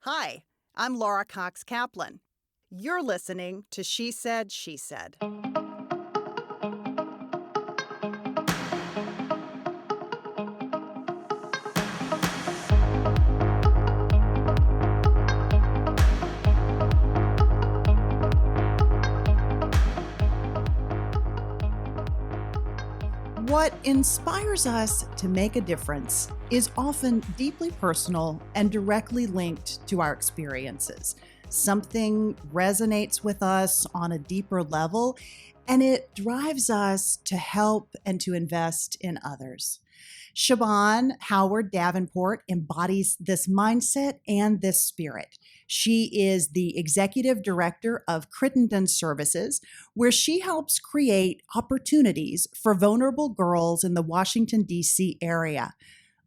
Hi, I'm Laura Cox Kaplan. You're listening to She Said, She Said. What inspires us to make a difference is often deeply personal and directly linked to our experiences. Something resonates with us on a deeper level, and it drives us to help and to invest in others. Siobhan Howard Davenport embodies this mindset and this spirit. She is the executive director of Crittenton Services, where she helps create opportunities for vulnerable girls in the Washington, D.C. area.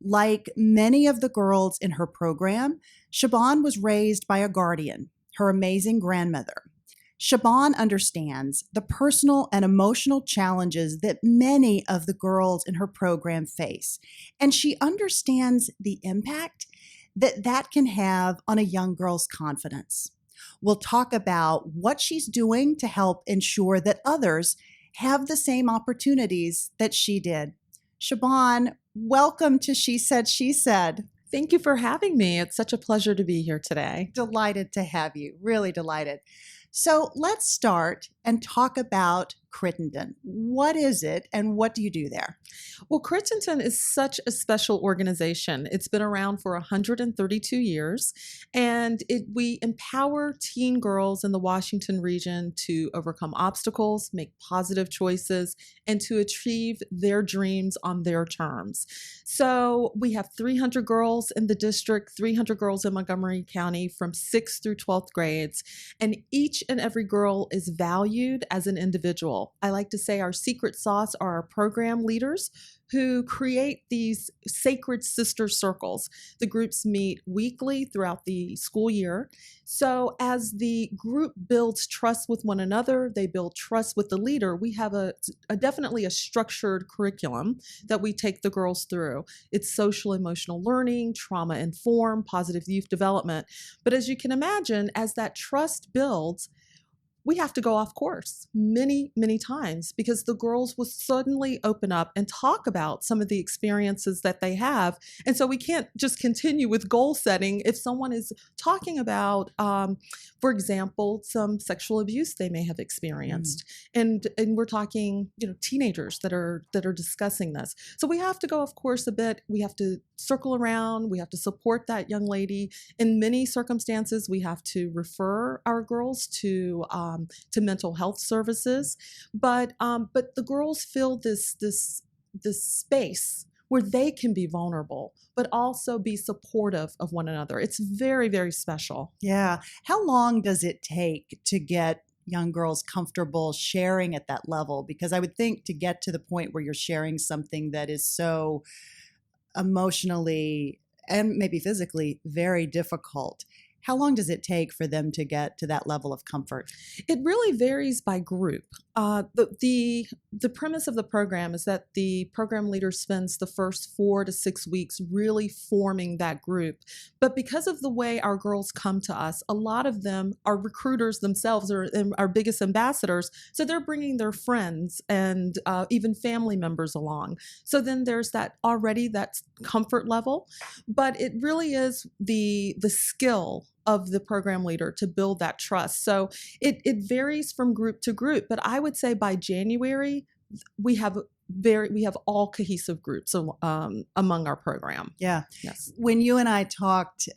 Like many of the girls in her program, Siobhan was raised by a guardian, her amazing grandmother. Siobhan understands the personal and emotional challenges that many of the girls in her program face, and she understands the impact that can have on a young girl's confidence. We'll talk about what she's doing to help ensure that others have the same opportunities that she did. Siobhan, welcome to She Said, She Said. Thank you for having me. It's such a pleasure to be here today. Delighted to have you, really delighted. So let's start and talk about Crittenton. What is it and what do you do there? Well, Crittenton is such a special organization. It's been around for 132 years, and we empower teen girls in the Washington region to overcome obstacles, make positive choices, and to achieve their dreams on their terms. So we have 300 girls in the district, 300 girls in Montgomery County from 6th through 12th grades, and each and every girl is valued as an individual. I like to say our secret sauce are our program leaders who create these sacred sister circles. The groups meet weekly throughout the school year. So as the group builds trust with one another, they build trust with the leader. We have definitely a structured curriculum that we take the girls through. It's social emotional learning, trauma informed, positive youth development. But as you can imagine, as that trust builds, we have to go off course many, many times because the girls will suddenly open up and talk about some of the experiences that they have. And so we can't just continue with goal setting if someone is talking about, for example, some sexual abuse they may have experienced. And we're talking, teenagers that are discussing this. So we have to go off course a bit. We have to circle around. We have to support that young lady. In many circumstances, we have to refer our girls to mental health services, but the girls feel this space where they can be vulnerable, but also be supportive of one another. It's very, very special. Yeah. How long does it take to get young girls comfortable sharing at that level? Because I would think to get to the point where you're sharing something that is so emotionally and maybe physically very difficult, how long does it take for them to get to that level of comfort? It really varies by group. The premise of the program is that the program leader spends the first 4 to 6 weeks really forming that group. But because of the way our girls come to us, a lot of them are recruiters themselves or our biggest ambassadors. So they're bringing their friends and even family members along. So then there's that comfort level. But it really is the skill of the program leader to build that trust. So it varies from group to group, but I would say by January, we have all cohesive groups among our program. Yeah. Yes. When you and I talked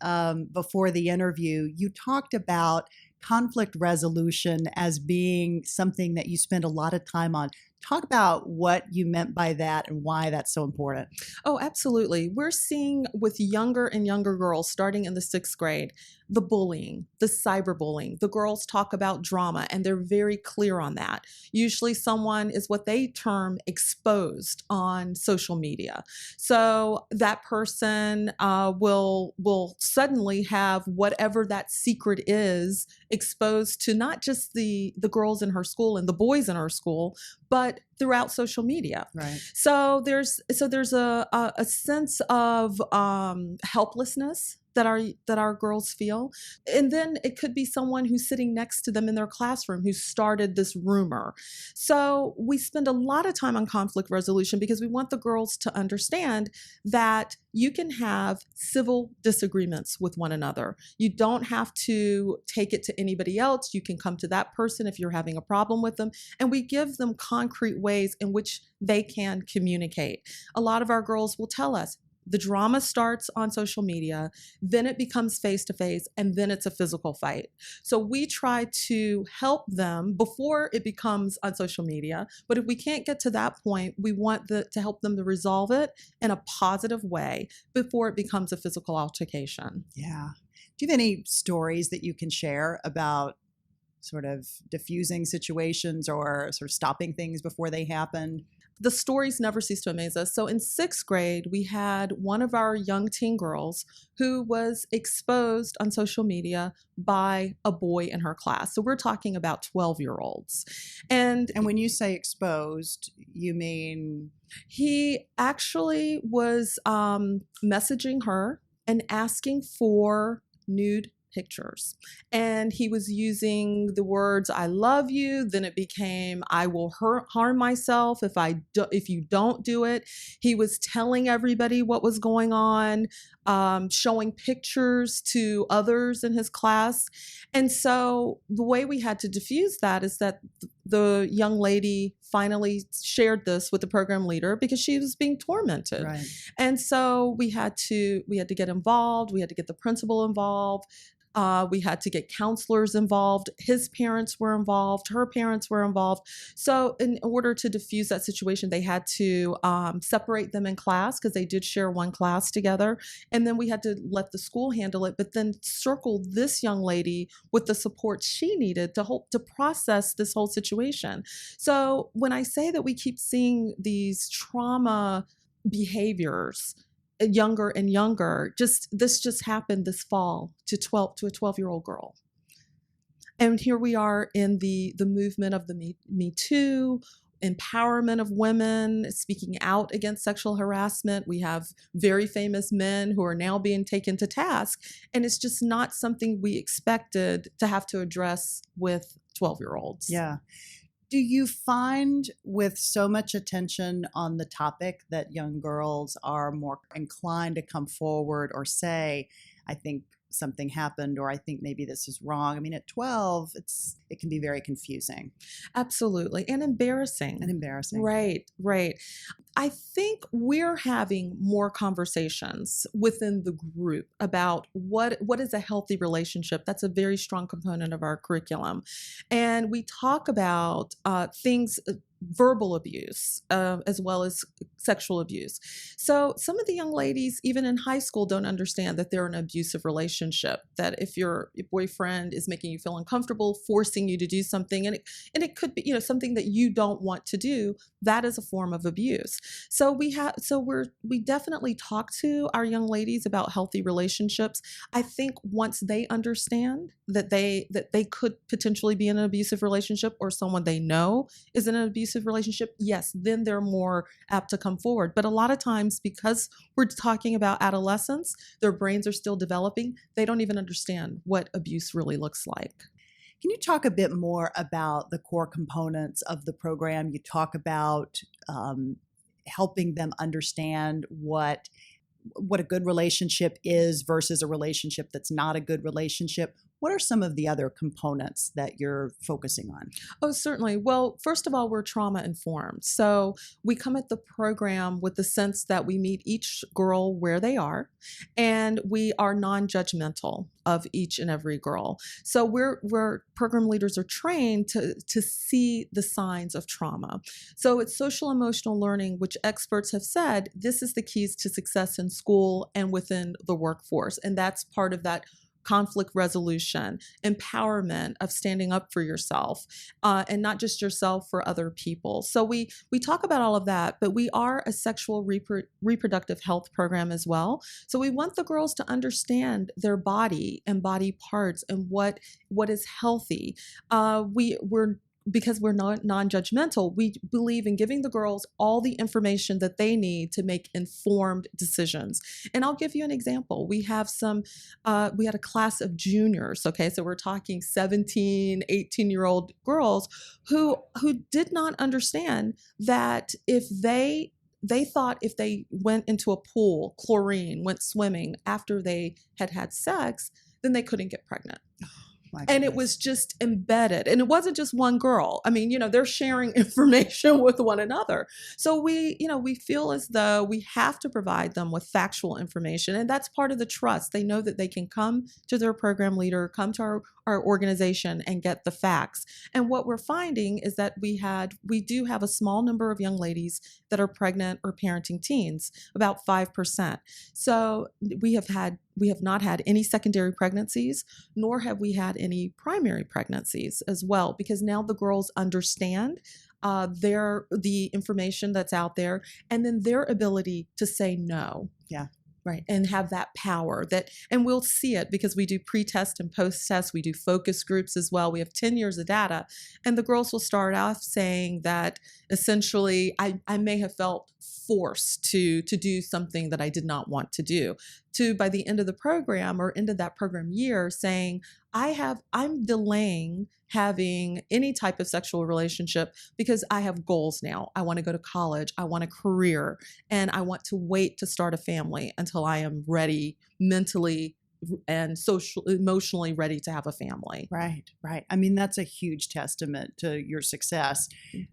before the interview, you talked about conflict resolution as being something that you spend a lot of time on. Talk about what you meant by that and why that's so important. Oh, absolutely. We're seeing with younger and younger girls starting in the 6th grade, the bullying, the cyberbullying. The girls talk about drama and they're very clear on that. Usually someone is what they term exposed on social media. So that person will suddenly have whatever that secret is exposed to not just the girls in her school and the boys in her school, but throughout social media. Right. So there's a sense of helplessness that our girls feel. And then it could be someone who's sitting next to them in their classroom who started this rumor. So we spend a lot of time on conflict resolution because we want the girls to understand that you can have civil disagreements with one another. You don't have to take it to anybody else. You can come to that person if you're having a problem with them. And we give them concrete ways in which they can communicate. A lot of our girls will tell us, the drama starts on social media, then it becomes face to face, and then it's a physical fight. So we try to help them before it becomes on social media. But if we can't get to that point, we want to help them to resolve it in a positive way before it becomes a physical altercation. Yeah. Do you have any stories that you can share about sort of diffusing situations or sort of stopping things before they happen? The stories never cease to amaze us. So in 6th grade, we had one of our young teen girls who was exposed on social media by a boy in her class. So we're talking about 12-year-olds. And when you say exposed, you mean? He actually was messaging her and asking for nude pictures. And he was using the words, "I love you." Then it became, "I will harm myself if you don't do it." He was telling everybody what was going on, showing pictures to others in his class. And so the way we had to diffuse that is that the young lady finally shared this with the program leader because she was being tormented. Right. And so we had to get involved. We had to get the principal involved. We had to get counselors involved. His parents were involved. Her parents were involved. So in order to diffuse that situation, they had to separate them in class because they did share one class together. And then we had to let the school handle it, but then circle this young lady with the support she needed to process this whole situation. So when I say that we keep seeing these trauma behaviors younger and younger, this just happened this fall to a 12-year-old girl. And here we are in the movement of the Me Too, empowerment of women, speaking out against sexual harassment. We have very famous men who are now being taken to task, and it's just not something we expected to have to address with 12-year-olds. Yeah. Do you find with so much attention on the topic that young girls are more inclined to come forward or say, "I think something happened," or "I think maybe this is wrong"? I mean, at 12, it can be very confusing. Absolutely. And embarrassing. Right. I think we're having more conversations within the group about what is a healthy relationship. That's a very strong component of our curriculum. And we talk about things, verbal abuse, as well as sexual abuse. So some of the young ladies, even in high school, don't understand that they're in an abusive relationship, that if your boyfriend is making you feel uncomfortable, forcing you to do something, and it could be, something that you don't want to do, that is a form of abuse. So we definitely talk to our young ladies about healthy relationships. I think once they understand that they could potentially be in an abusive relationship, or someone they know is in an abusive relationship, yes, then they're more apt to come forward. But a lot of times, because we're talking about adolescents, their brains are still developing. They don't even understand what abuse really looks like. Can you talk a bit more about the core components of the program? You talk about helping them understand what a good relationship is versus a relationship that's not a good relationship. What are some of the other components that you're focusing on? Oh, certainly. Well, first of all, we're trauma informed. So we come at the program with the sense that we meet each girl where they are, and we are non-judgmental of each and every girl. So we're program leaders are trained to see the signs of trauma. So it's social emotional learning, which experts have said this is the keys to success in school and within the workforce. And that's part of that conflict resolution, empowerment of standing up for yourself, and not just yourself, for other people. So we talk about all of that, but we are a sexual reproductive health program as well. So we want the girls to understand their body and body parts and what is healthy. We're because we're not non-judgmental, we believe in giving the girls all the information that they need to make informed decisions. And I'll give you an example. We had a class of juniors. Okay. So we're talking 17, 18-year-old girls who did not understand that if they thought if they went into a pool, chlorine, went swimming after they had had sex, then they couldn't get pregnant. And it was just embedded. And it wasn't just one girl. I mean, they're sharing information with one another. So we feel as though we have to provide them with factual information. And that's part of the trust. They know that they can come to their program leader, come to our organization and get the facts. And what we're finding is that we do have a small number of young ladies that are pregnant or parenting teens, about 5%. So we have not had any secondary pregnancies, nor have we had any primary pregnancies as well, because now the girls understand the information that's out there, and then their ability to say no. Yeah. Right. And have that power and we'll see it because we do pre-test and post-test. We do focus groups as well. We have 10 years of data, and the girls will start off saying that essentially I may have felt forced to do something that I did not want to do, to by the end of the program or end of that program year saying, I'm delaying having any type of sexual relationship because I have goals now. I want to go to college. I want a career, and I want to wait to start a family until I am ready mentally and emotionally ready to have a family. Right. I mean, that's a huge testament to your success.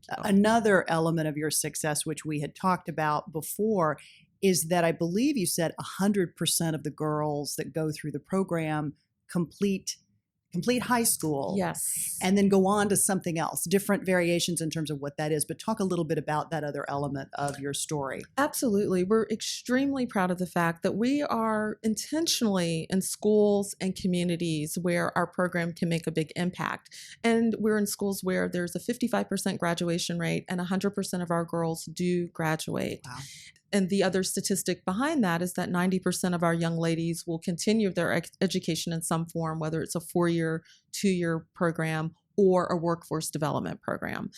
Another element of your success, which we had talked about before, is that I believe you said 100% of the girls that go through the program complete high school. Yes. And then go on to something else, different variations in terms of what that is. But talk a little bit about that other element of your story. Absolutely. We're extremely proud of the fact that we are intentionally in schools and communities where our program can make a big impact. And we're in schools where there's a 55% graduation rate and 100% of our girls do graduate. Wow. And the other statistic behind that is that 90% of our young ladies will continue their education in some form, whether it's a 4-year, 2-year program or a workforce development program.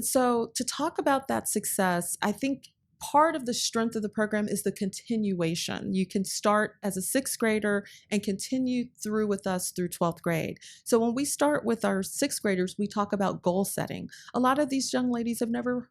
So to talk about that success, I think part of the strength of the program is the continuation. You can start as a 6th grader and continue through with us through 12th grade. So when we start with our 6th graders, we talk about goal setting. A lot of these young ladies have never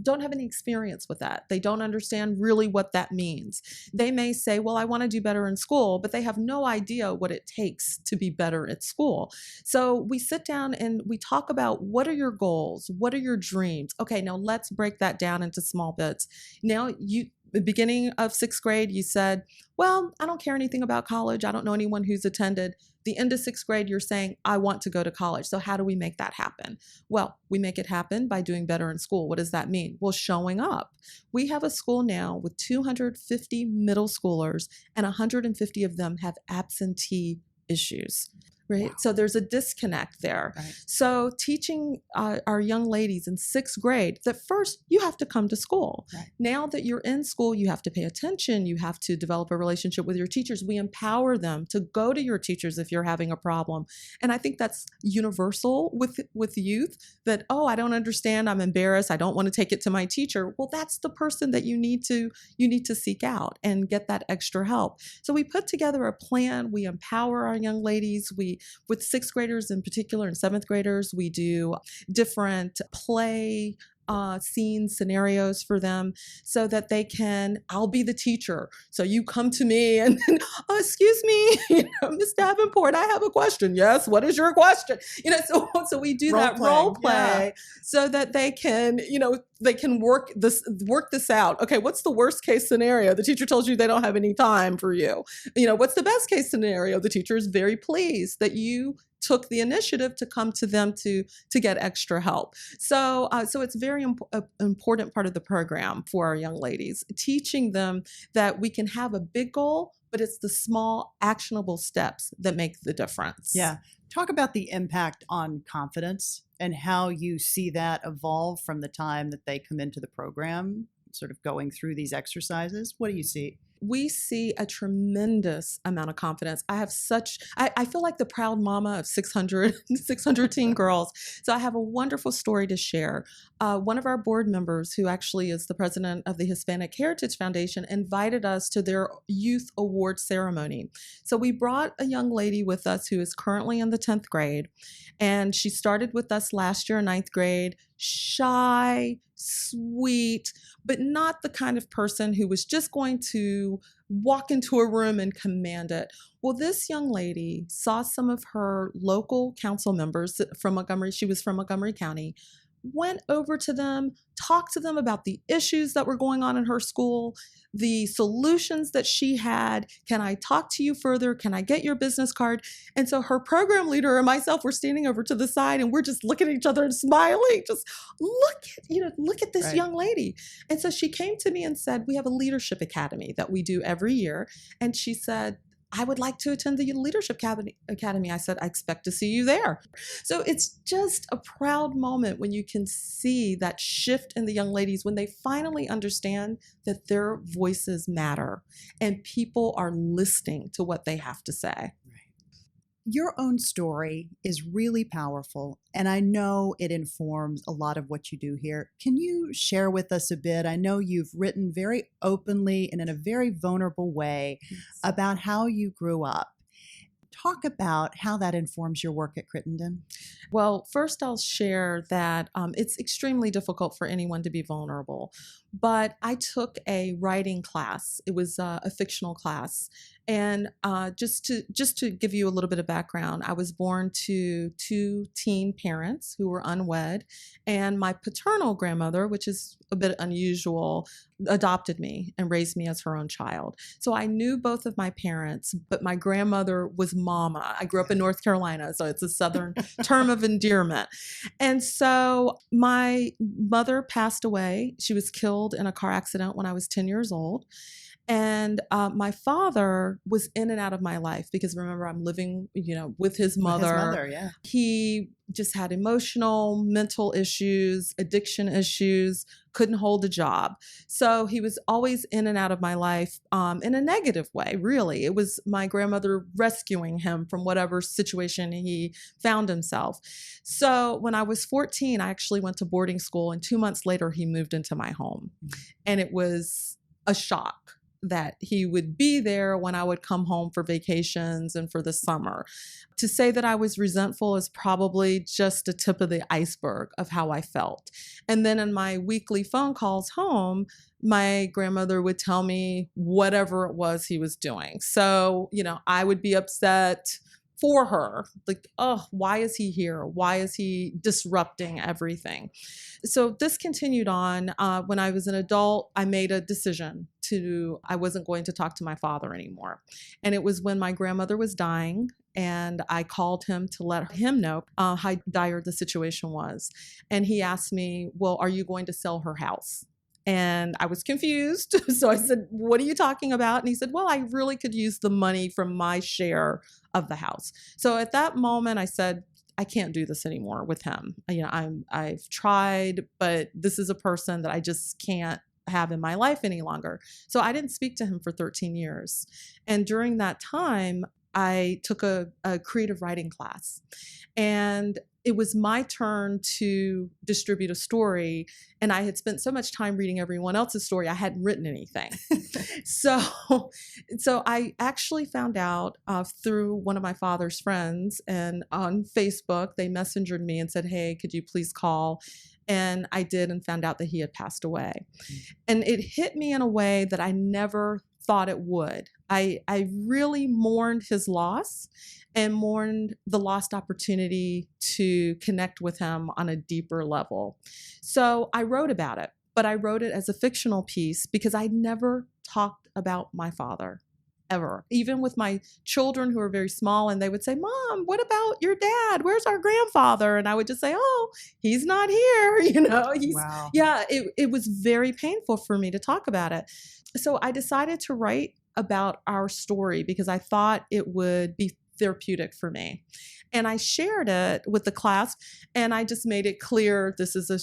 don't have any experience with that. They don't understand really what that means. They may say, well, I want to do better in school, but they have no idea what it takes to be better at school. So we sit down and we talk about what are your goals? What are your dreams? Okay, now let's break that down into small bits. Now the beginning of 6th grade, you said, well, I don't care anything about college. I don't know anyone who's attended. The end of 6th grade, you're saying, I want to go to college. So how do we make that happen? Well, we make it happen by doing better in school. What does that mean? Well, showing up. We have a school now with 250 middle schoolers, and 150 of them have absentee issues. Right. Wow. So there's a disconnect there. Right. So teaching our young ladies in 6th grade that first you have to come to school. Right. Now that you're in school, you have to pay attention. You have to develop a relationship with your teachers. We empower them to go to your teachers if you're having a problem. And I think that's universal with youth that, oh, I don't understand. I'm embarrassed. I don't want to take it to my teacher. Well, that's the person that you need to seek out and get that extra help. So we put together a plan. We empower our young ladies. With 6th graders in particular and 7th graders, we do different play scene scenarios for them so that they can, I'll be the teacher. So you come to me and, oh, excuse me, Miss Davenport, I have a question. Yes, what is your question? So we do that role play so that they can, they can work this out. Okay, what's the worst case scenario? The teacher tells you they don't have any time for you. What's the best case scenario? The teacher is very pleased that you took the initiative to come to them to get extra help. So it's very important part of the program for our young ladies, teaching them that we can have a big goal, but it's the small actionable steps that make the difference. Yeah. Talk about the impact on confidence and how you see that evolve from the time that they come into the program, sort of going through these exercises. What do you see? we see a tremendous amount of confidence. I feel like the proud mama of 600 teen girls. So I have a wonderful story to share. One of our board members, who actually is the president of the Hispanic Heritage Foundation, invited us to their youth award ceremony. So we brought a young lady with us who is currently in the 10th grade, and she started with us last year in 9th grade. Shy, sweet, but not the kind of person who was just going to walk into a room and command it. Well, this young lady saw some of her local council members from Montgomery. She was from Montgomery County. Went over to them, talked to them about the issues that were going on in her school, the solutions that she had. Can I talk to you further? Can I get your business card? And so her program leader and myself were standing over to the side, and we're just looking at each other and smiling. Just look at this young lady. And so she came to me and said, we have a leadership academy that we do every year. And she said, I would like to attend the Leadership Academy. I said, I expect to see you there. So it's just a proud moment when you can see that shift in the young ladies when they finally understand that their voices matter and people are listening to what they have to say. Your own story is really powerful, and I know it informs a lot of what you do here. Can you share with us a bit? I know you've written very openly and in a very vulnerable way about how you grew up. Talk about how that informs your work at Crittenton. Well, first I'll share that it's extremely difficult for anyone to be vulnerable, but I took a writing class. It was a fictional class. And just to give you a little bit of background, I was born to two teen parents who were unwed, and my paternal grandmother, which is a bit unusual, adopted me and raised me as her own child. So I knew both of my parents, but my grandmother was Mama. I grew up in North Carolina, so it's a Southern term of endearment. And so my mother passed away. She was killed in a car accident when I was 10 years old. And my father was in and out of my life because remember, I'm living, with his mother. Yeah. He just had emotional, mental issues, addiction issues, couldn't hold a job. So he was always in and out of my life in a negative way, really. It was my grandmother rescuing him from whatever situation he found himself. So when I was 14, I actually went to boarding school, and 2 months later, he moved into my home. And it was a shock that he would be there when I would come home for vacations and for the summer. To say that I was resentful is probably just a tip of the iceberg of how I felt. And then in my weekly phone calls home, my grandmother would tell me whatever it was he was doing. So, I would be upset for her. Like, oh, why is he here? Why is he disrupting everything? So this continued on. When I was an adult, I made a decision I wasn't going to talk to my father anymore. And it was when my grandmother was dying, and I called him to let him know how dire the situation was. And he asked me, well, are you going to sell her house? And I was confused. So I said, what are you talking about? And he said, well, I really could use the money from my share of the house. So at that moment, I said, I can't do this anymore with him. I've tried, but this is a person that I just can't have in my life any longer. So I didn't speak to him for 13 years. And during that time, I took a creative writing class, and it was my turn to distribute a story. And I had spent so much time reading everyone else's story, I hadn't written anything. So I actually found out through one of my father's friends, and on Facebook, they messengered me and said, hey, could you please call? And I did, and found out that he had passed away. And it hit me in a way that I never thought it would. I really mourned his loss and mourned the lost opportunity to connect with him on a deeper level. So I wrote about it, but I wrote it as a fictional piece because I never talked about my father. Ever. Even with my children who are very small, and they would say, Mom, what about your dad? Where's our grandfather? And I would just say, oh, he's not here. Wow. Yeah, it was very painful for me to talk about it. So I decided to write about our story because I thought it would be therapeutic for me. And I shared it with the class, and I just made it clear this is a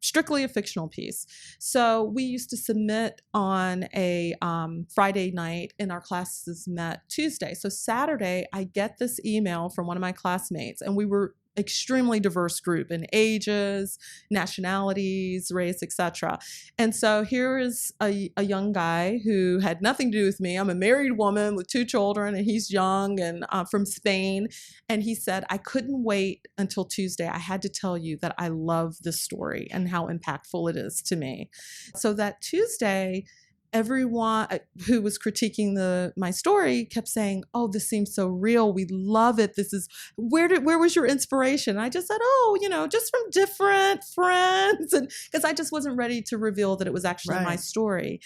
strictly a fictional piece. So we used to submit on a Friday night, and our classes met Tuesday. So Saturday, I get this email from one of my classmates, and we were extremely diverse group in ages, nationalities, race, etc. And so here is a young guy who had nothing to do with me. I'm a married woman with 2 children, and he's young and from Spain. And he said, I couldn't wait until Tuesday. I had to tell you that I love this story and how impactful it is to me. So that Tuesday, everyone who was critiquing my story kept saying, oh, this seems so real. We love it. This is, where was your inspiration? And I just said, oh, just from different friends. And because I just wasn't ready to reveal that it was actually my story.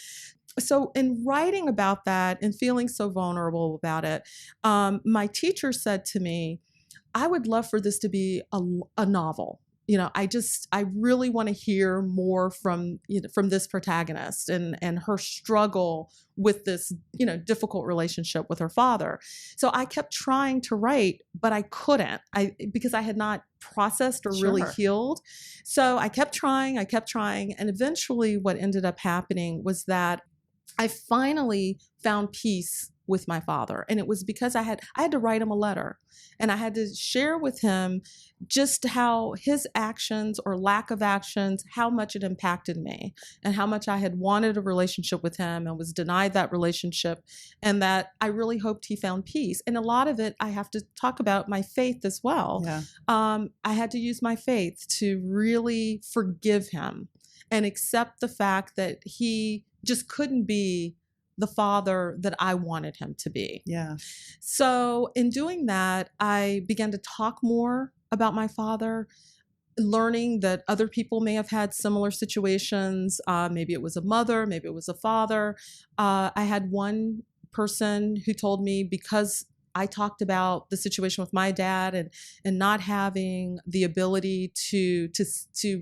So in writing about that and feeling so vulnerable about it, my teacher said to me, I would love for this to be a novel. I really want to hear more from this protagonist and her struggle with this, difficult relationship with her father. So I kept trying to write, but I couldn't, because I had not processed or really healed. So I kept trying. And eventually what ended up happening was that I finally found peace with my father. And it was because I had to write him a letter, and I had to share with him just how his actions or lack of actions, how much it impacted me, and how much I had wanted a relationship with him and was denied that relationship, and that I really hoped he found peace. And a lot of it, I have to talk about my faith as well. Yeah. I had to use my faith to really forgive him and accept the fact that he just couldn't be the father that I wanted him to be. Yeah. So in doing that, I began to talk more about my father, learning that other people may have had similar situations. Maybe it was a mother, maybe it was a father. I had one person who told me, because I talked about the situation with my dad and not having the ability to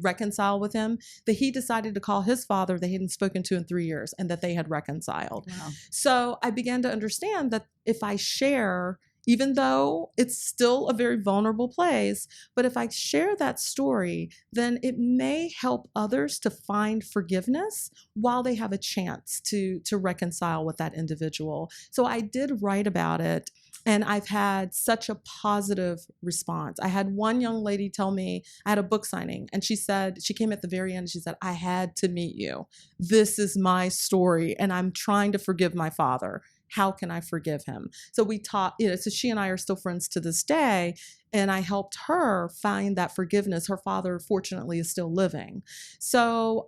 reconcile with him, that he decided to call his father they hadn't spoken to in 3 years, and that they had reconciled. Wow. So I began to understand that if I share, even though it's still a very vulnerable place, but if I share that story, then it may help others to find forgiveness while they have a chance to reconcile with that individual. So I did write about it, and I've had such a positive response. I had one young lady tell me, I had a book signing, and she said, she came at the very end, and she said, I had to meet you. This is my story, and I'm trying to forgive my father. How can I forgive him? So we taught, so she and I are still friends to this day. And I helped her find that forgiveness. Her father, fortunately, is still living. So,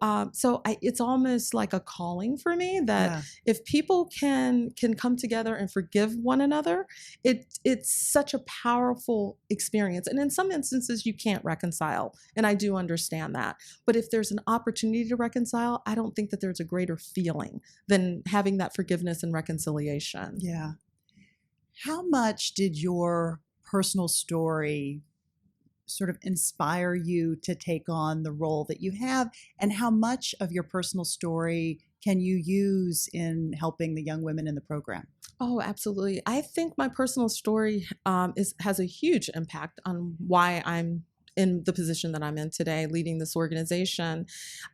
it's almost like a calling for me that if people can come together and forgive one another, it's such a powerful experience. And in some instances, you can't reconcile, and I do understand that. But if there's an opportunity to reconcile, I don't think that there's a greater feeling than having that forgiveness and reconciliation. Yeah. How much did your personal story sort of inspire you to take on the role that you have, and how much of your personal story can you use in helping the young women in the program? Oh, absolutely. I think my personal story has a huge impact on why I'm in the position that I'm in today, leading this organization.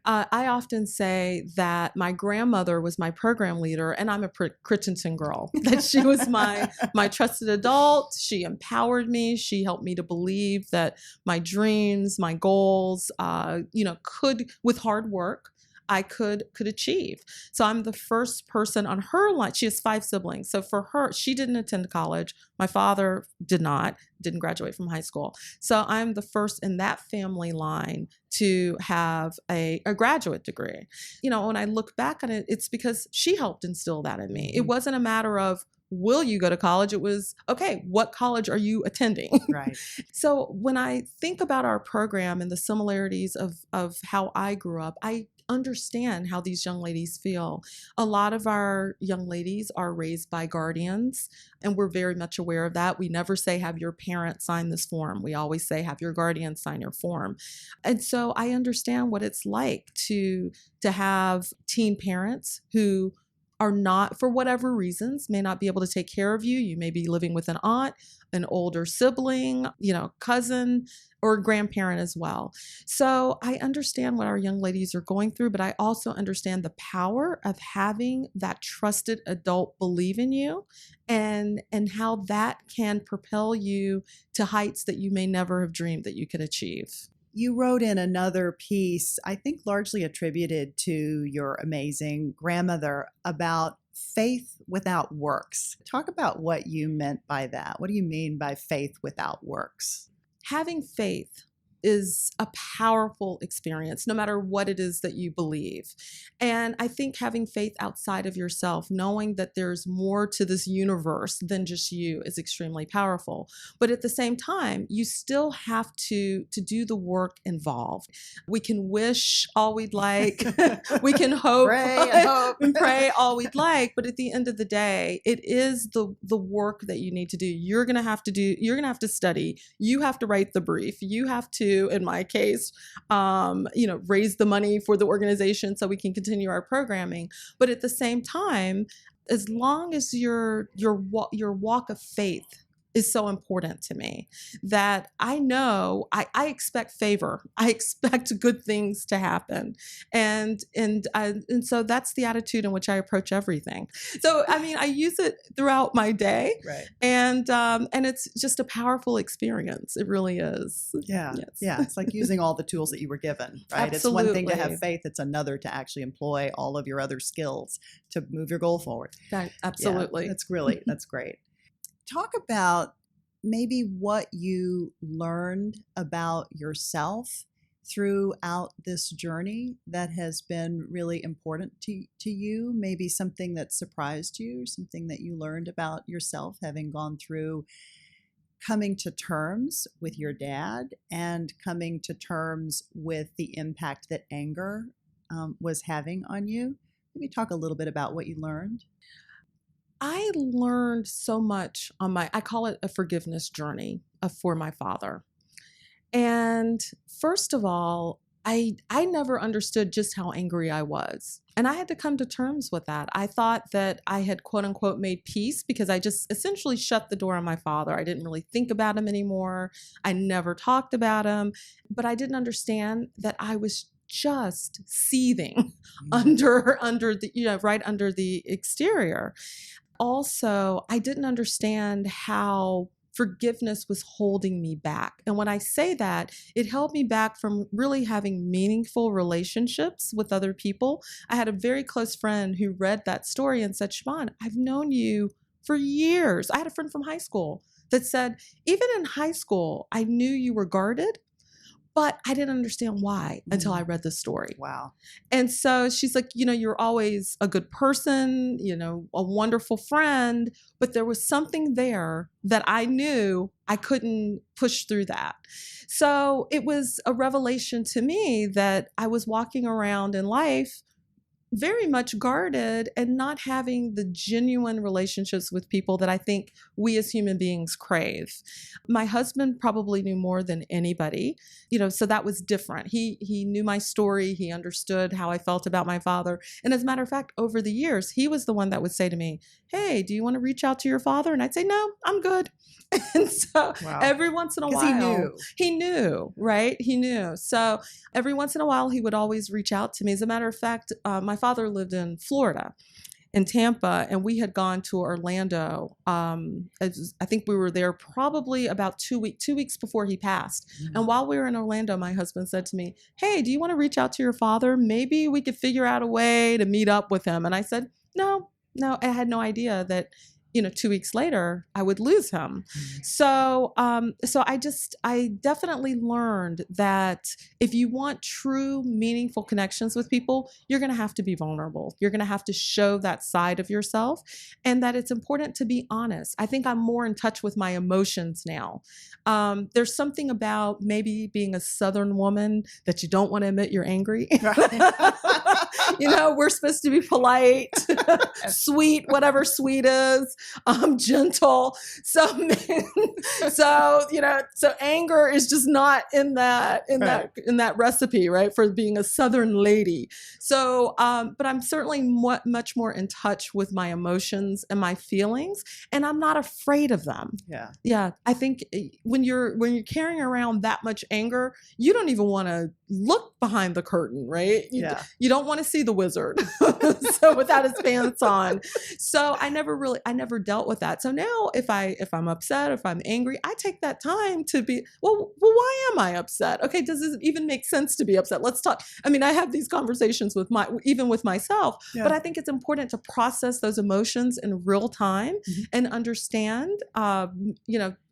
I often say that my grandmother was my program leader, and I'm a Crittenton girl. That she was my trusted adult. She empowered me. She helped me to believe that my dreams, my goals, could, with hard work, I could achieve. So I'm the first person on her line. She has 5 siblings. So for her, she didn't attend college. My father didn't graduate from high school. So I'm the first in that family line to have a graduate degree. When I look back on it, it's because she helped instill that in me. It wasn't a matter of, will you go to college? It was, okay, what college are you attending? Right. So when I think about our program and the similarities of how I grew up, I understand how these young ladies feel. A lot of our young ladies are raised by guardians, and we're very much aware of that. We never say, have your parents sign this form. We always say, have your guardian sign your form. And so I understand what it's like to have teen parents who are not, for whatever reasons, may not be able to take care of you. You may be living with an aunt, an older sibling, cousin, or grandparent as well. So I understand what our young ladies are going through, but I also understand the power of having that trusted adult believe in you and how that can propel you to heights that you may never have dreamed that you could achieve. You wrote in another piece, I think largely attributed to your amazing grandmother, about faith without works. Talk about what you meant by that. What do you mean by faith without works? Having faith is a powerful experience, no matter what it is that you believe. And I think having faith outside of yourself, knowing that there's more to this universe than just you, is extremely powerful. But at the same time, you still have to do the work involved. We can wish all we'd like. We can hope, pray and hope. and pray all we'd like. But at the end of the day, it is the work that you need to do. You're going to have to study. You have to write the brief. You have to, in my case, raise the money for the organization so we can continue our programming. But at the same time, as long as your walk of faith is so important to me, that I know I expect favor. I expect good things to happen. And so that's the attitude in which I approach everything. So, I use it throughout my day. Right. And it's just a powerful experience. It really is. Yeah. Yes. Yeah. It's like using all the tools that you were given, right? Absolutely. It's one thing to have faith. It's another to actually employ all of your other skills to move your goal forward. Absolutely. Yeah, that's great. Talk about maybe what you learned about yourself throughout this journey that has been really important to you, maybe something that surprised you, something that you learned about yourself having gone through coming to terms with your dad and coming to terms with the impact that anger was having on you. Maybe talk a little bit about what you learned. I learned so much on I call it a forgiveness journey for my father. And first of all, I never understood just how angry I was. And I had to come to terms with that. I thought that I had, quote unquote, made peace because I just essentially shut the door on my father. I didn't really think about him anymore. I never talked about him. But I didn't understand that I was just seething under the, right under the exterior. Also, I didn't understand how forgiveness was holding me back. And when I say that, it held me back from really having meaningful relationships with other people. I had a very close friend who read that story and said, Siobhan, I've known you for years. I had a friend from high school that said, even in high school, I knew you were guarded, but I didn't understand why until I read the story. Wow. And so she's like, you're always a good person, a wonderful friend, but there was something there that I knew I couldn't push through that. So it was a revelation to me that I was walking around in life very much guarded and not having the genuine relationships with people that I think we as human beings crave. My husband probably knew more than anybody, so that was different. He knew my story. He understood how I felt about my father. And as a matter of fact, over the years, he was the one that would say to me, hey, do you want to reach out to your father? And I'd say, no, I'm good. And so every once in a while, he knew, right? He knew. So every once in a while, he would always reach out to me. As a matter of fact, my father lived in Florida, in Tampa, and we had gone to Orlando. I think we were there probably about 2 weeks before he passed. Mm-hmm. And while we were in Orlando, my husband said to me, hey, do you want to reach out to your father? Maybe we could figure out a way to meet up with him. And I said, no, I had no idea that 2 weeks later, I would lose him. So I definitely learned that if you want true, meaningful connections with people, you're going to have to be vulnerable. You're going to have to show that side of yourself, and that it's important to be honest. I think I'm more in touch with my emotions now. There's something about maybe being a Southern woman that you don't want to admit you're angry. Right. We're supposed to be polite, sweet, whatever sweet is. gentle. So, so, so anger is just not in that recipe, right? For being a Southern lady. So, but I'm certainly much more in touch with my emotions and my feelings, and I'm not afraid of them. Yeah. Yeah. I think when you're carrying around that much anger, you don't even want to look behind the curtain, right? You don't want to see the wizard. So without his pants on. So I never dealt with that. So now if I'm upset, if I'm angry, I take that time to be, well, why am I upset? Okay, does it even make sense to be upset? Let's talk. I mean, I have these conversations even with myself, but I think it's important to process those emotions in real time and understand,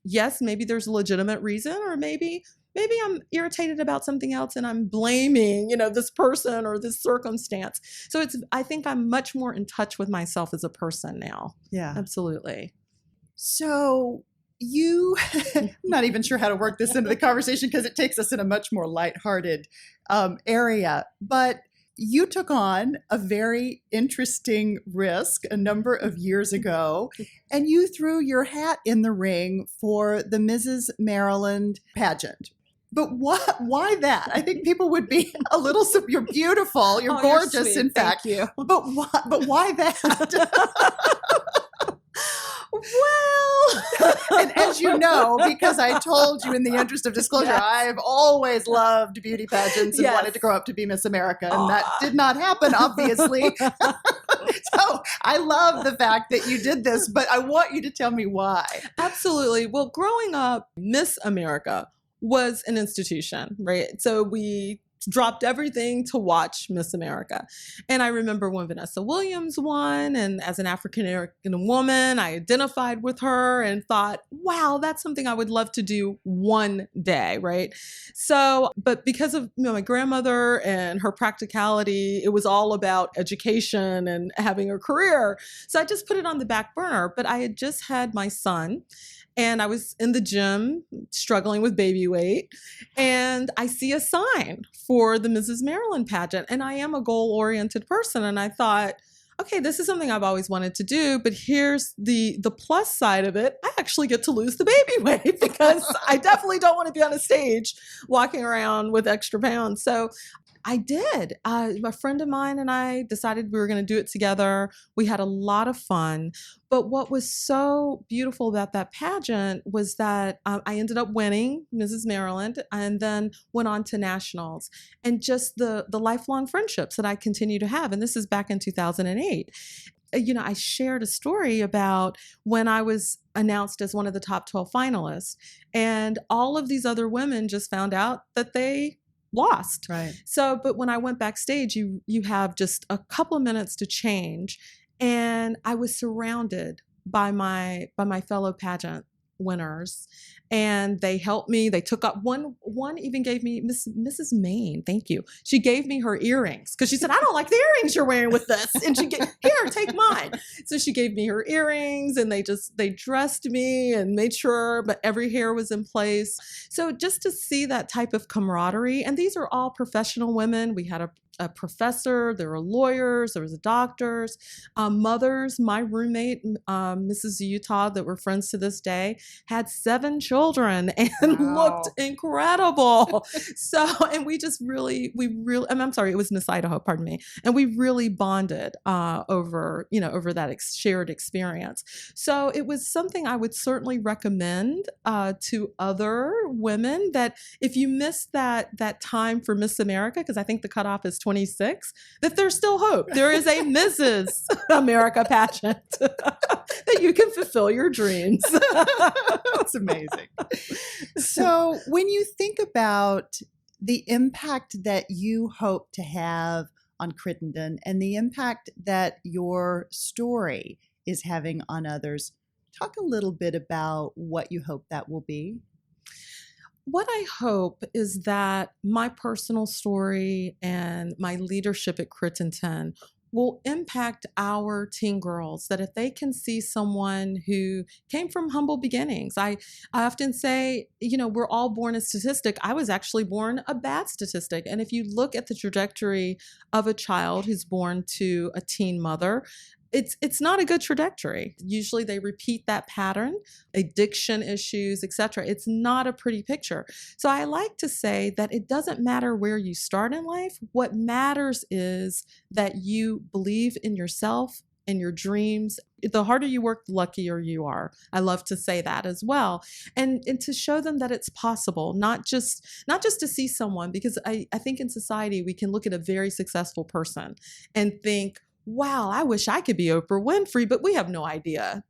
yes, maybe there's a legitimate reason, or maybe I'm irritated about something else and I'm blaming, this person or this circumstance. So I think I'm much more in touch with myself as a person now. Yeah. Absolutely. So I'm not even sure how to work this into the conversation because it takes us in a much more lighthearted area, but you took on a very interesting risk a number of years ago, and you threw your hat in the ring for the Mrs. Maryland pageant. But why that? I think people would be a little, you're beautiful, you're gorgeous, you're in fact. Thank you. But why that? Well, and as you know, because I told you in the interest of disclosure, Yes. I've always loved beauty pageants and Yes. wanted to grow up to be Miss America. And that did not happen, obviously. So I love the fact that you did this, but I want you to tell me why. Absolutely. Well, growing up, Miss America was an institution, right? So we dropped everything to watch Miss America. And I remember when Vanessa Williams won, and as an African American woman, I identified with her and thought, wow, that's something I would love to do one day, right? So, but because of my grandmother and her practicality, it was all about education and having a career. So I just put it on the back burner. But I had just had my son, and I was in the gym struggling with baby weight, and I see a sign for the Mrs. Maryland pageant, and I am a goal-oriented person, and I thought, okay, this is something I've always wanted to do, but here's the plus side of it. I actually get to lose the baby weight because I definitely don't want to be on a stage walking around with extra pounds. So I did. A friend of mine and I decided we were going to do it together. We had a lot of fun. But what was so beautiful about that pageant was that I ended up winning Mrs. Maryland and then went on to nationals, and just the lifelong friendships that I continue to have. And this is back in 2008. I shared a story about when I was announced as one of the top 12 finalists, and all of these other women just found out that they lost. Right. So, but when I went backstage, you have just a couple of minutes to change, and I was surrounded by my fellow pageant winners, and they helped me. They took up one even gave me Mrs. Maine. Thank you. She gave me her earrings because she said, I don't like the earrings you're wearing with this. And she here, take mine. So she gave me her earrings, and they dressed me and made sure, but every hair was in place. So just to see that type of camaraderie, and these are all professional women. We had a professor, there were lawyers, there was doctors, mothers. My roommate, Mrs. Utah, that we're friends to this day, had 7 children and looked incredible. So, and I'm sorry, it was Miss Idaho, pardon me. And we really bonded over that shared experience. So it was something I would certainly recommend to other women, that if you missed that time for Miss America, because I think the cutoff is 26, that there's still hope. There is a Mrs. America pageant that you can fulfill your dreams. That's amazing. So when you think about the impact that you hope to have on Crittenton and the impact that your story is having on others, talk a little bit about what you hope that will be. What I hope is that my personal story and my leadership at Crittenton will impact our teen girls, that if they can see someone who came from humble beginnings. I often say, we're all born a statistic. I was actually born a bad statistic. And if you look at the trajectory of a child who's born to a teen mother, it's not a good trajectory. Usually they repeat that pattern, addiction issues, etc. It's not a pretty picture. So I like to say that it doesn't matter where you start in life. What matters is that you believe in yourself and your dreams. The harder you work, the luckier you are. I love to say that as well. And to show them that it's possible, not just to see someone, because I think in society we can look at a very successful person and think, wow, I wish I could be Oprah Winfrey, but we have no idea,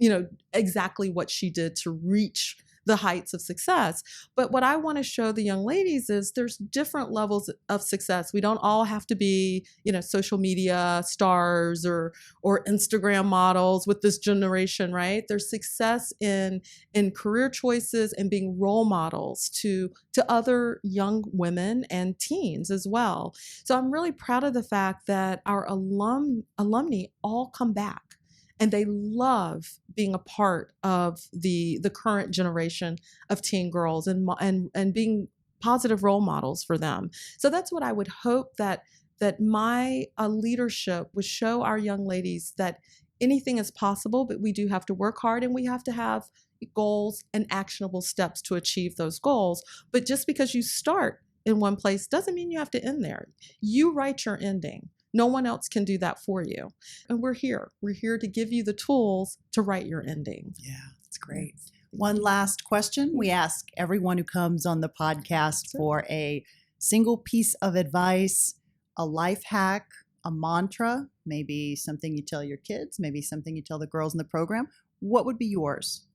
exactly what she did to reach the heights of success. But what I want to show the young ladies is there's different levels of success. We don't all have to be, social media stars or Instagram models with this generation, right? There's success in career choices and being role models to other young women and teens as well. So I'm really proud of the fact that our alumni all come back. And they love being a part of the current generation of teen girls and being positive role models for them. So that's what I would hope that my leadership would show our young ladies, that anything is possible, but we do have to work hard and we have to have goals and actionable steps to achieve those goals. But just because you start in one place doesn't mean you have to end there. You write your ending. No one else can do that for you. And we're here. We're here to give you the tools to write your ending. Yeah, that's great. One last question. We ask everyone who comes on the podcast for a single piece of advice, a life hack, a mantra, maybe something you tell your kids, maybe something you tell the girls in the program. What would be yours?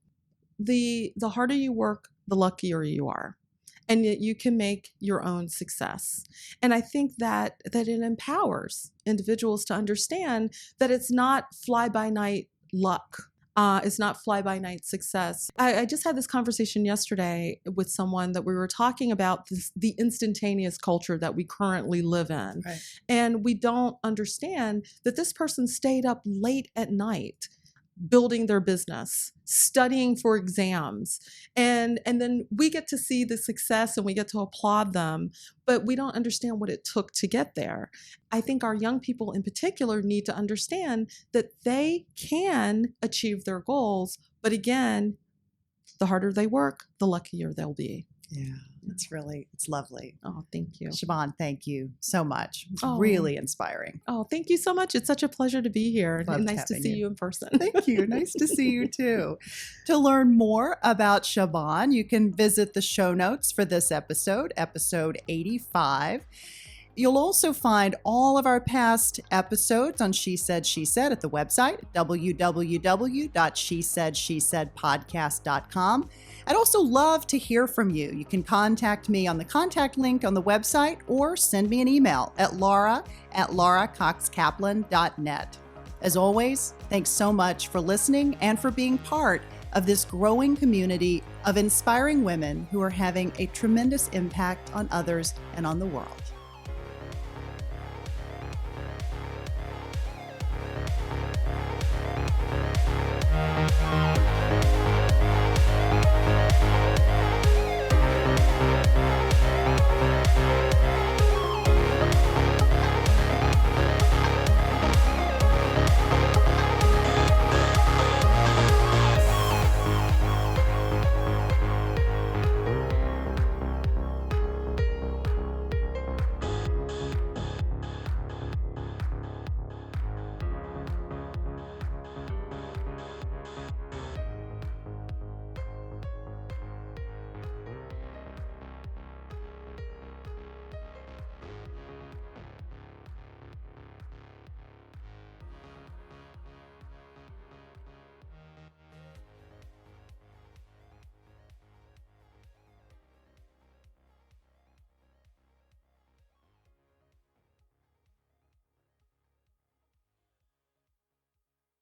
The harder you work, the luckier you are. And yet you can make your own success. And I think that it empowers individuals to understand that it's not fly-by-night luck. It's not fly-by-night success. I just had this conversation yesterday with someone that we were talking about the instantaneous culture that we currently live in. Right. And we don't understand that this person stayed up late at night building their business, studying for exams. And then we get to see the success and we get to applaud them, but we don't understand what it took to get there. I think our young people in particular need to understand that they can achieve their goals, but again, the harder they work, the luckier they'll be. Yeah, it's lovely. Oh, thank you. Siobhan, thank you so much. It's really inspiring. Oh, thank you so much. It's such a pleasure to be here. And nice to see you in person. Thank you. Nice to see you too. To learn more about Siobhan, you can visit the show notes for this episode 85. You'll also find all of our past episodes on She Said, She Said at the website, www.shesaidshesaidpodcast.com. I'd also love to hear from you. You can contact me on the contact link on the website or send me an email at laura@lauracoxkaplan.net. As always, thanks so much for listening and for being part of this growing community of inspiring women who are having a tremendous impact on others and on the world.